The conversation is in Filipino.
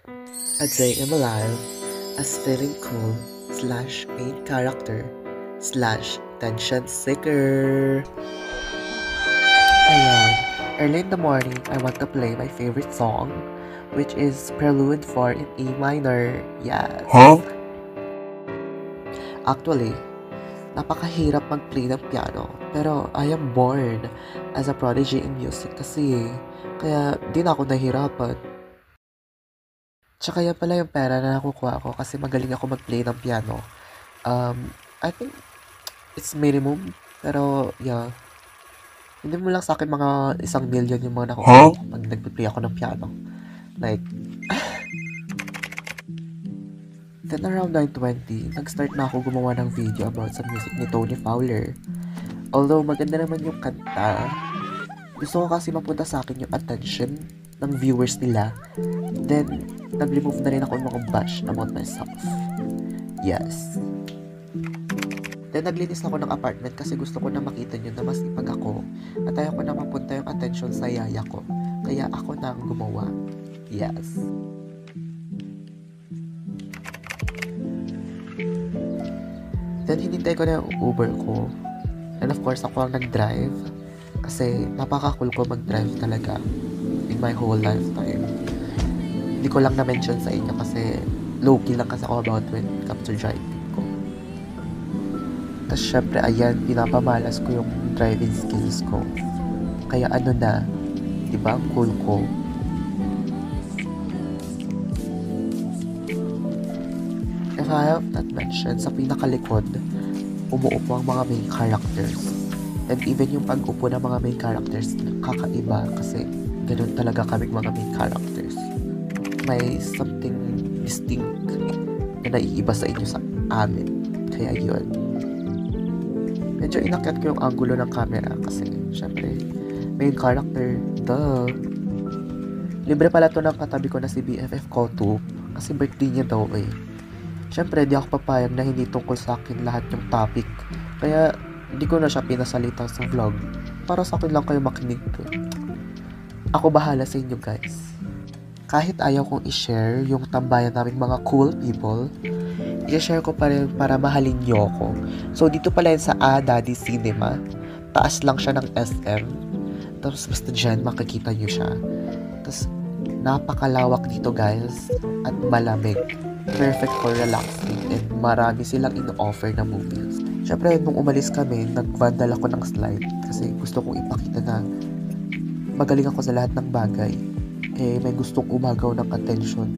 A day in my life as feeling cool slash main character slash tension seeker. Ayan, early in the morning, I want to play my favorite song, which is Prelude 4 in E minor. Yes. Actually, napakahirap mag-play ng piano, pero I am born as a prodigy in music kasi, kaya di na ako nahirapan. Tsaka yan pala yung pera na nakukuha ko kasi magaling ako mag-play ng piano. I think it's minimum, pero yeah. Hindi mo lang sa akin mga 1,000,000 yung mga nakukuha ko pag nag-play ako ng piano. Like, then around 9:20, nag-start na ako gumawa ng video about sa music ni Tony Fowler. Although maganda naman yung kanta, gusto ko kasi mapunta sa akin yung attention ng viewers nila. Then, nag-remove na rin ako ng mga bash about myself. Yes. Then, naglinis ako ng apartment kasi gusto ko na makita nyo na mas ipag ako at ayaw ko na mapunta yung attention sa yaya ko. Kaya ako na ang gumawa. Yes. Then, hinintay ko na yung Uber ko. And of course, ako ang nag-drive. Kasi napaka-cool ko mag-drive talaga in my whole lifetime. Hindi ko lang na-mention sa inyo kasi low-key lang kasi ako about when it comes to driving ko. Tapos syempre, ayan, pinapamalas ko yung driving skills ko. Kaya ano na, diba, cool ko. If I have not mentioned, sa pinakalikod, umuupo ang mga main characters. And even yung pag-upo ng mga main characters, kakaiba kasi ganun talaga kaming mga main characters. May something distinct na naiiba sa inyo sa amin. Kaya yun. Medyo inakyat ko yung angulo ng camera kasi syempre, main character, duh. Libre pala to ng katabi ko na si BFF ko 2 kasi birthday niya daw eh. Syempre, di ako papayag na hindi tungkol sa akin lahat yung topic. Kaya, hindi ko na siya pinasalita sa vlog. Para sa akin lang kayo makinig. Ako bahala sa inyo, guys. Kahit ayaw kong i-share yung tambayan naming mga cool people, i-share ko pa rin para mahalin nyo ako. So, dito pala yun sa Daddy Cinema. Taas lang siya ng SM. Tapos, basta dyan, makikita nyo siya. Tapos, napakalawak dito, guys. At malamig. Perfect for relaxing and marami silang in-offer na movies. Syempre, nung umalis kami, nag-vandal ako ng slide kasi gusto kong ipakita na magaling ako sa lahat ng bagay. Eh, may gustong umagaw ng attention.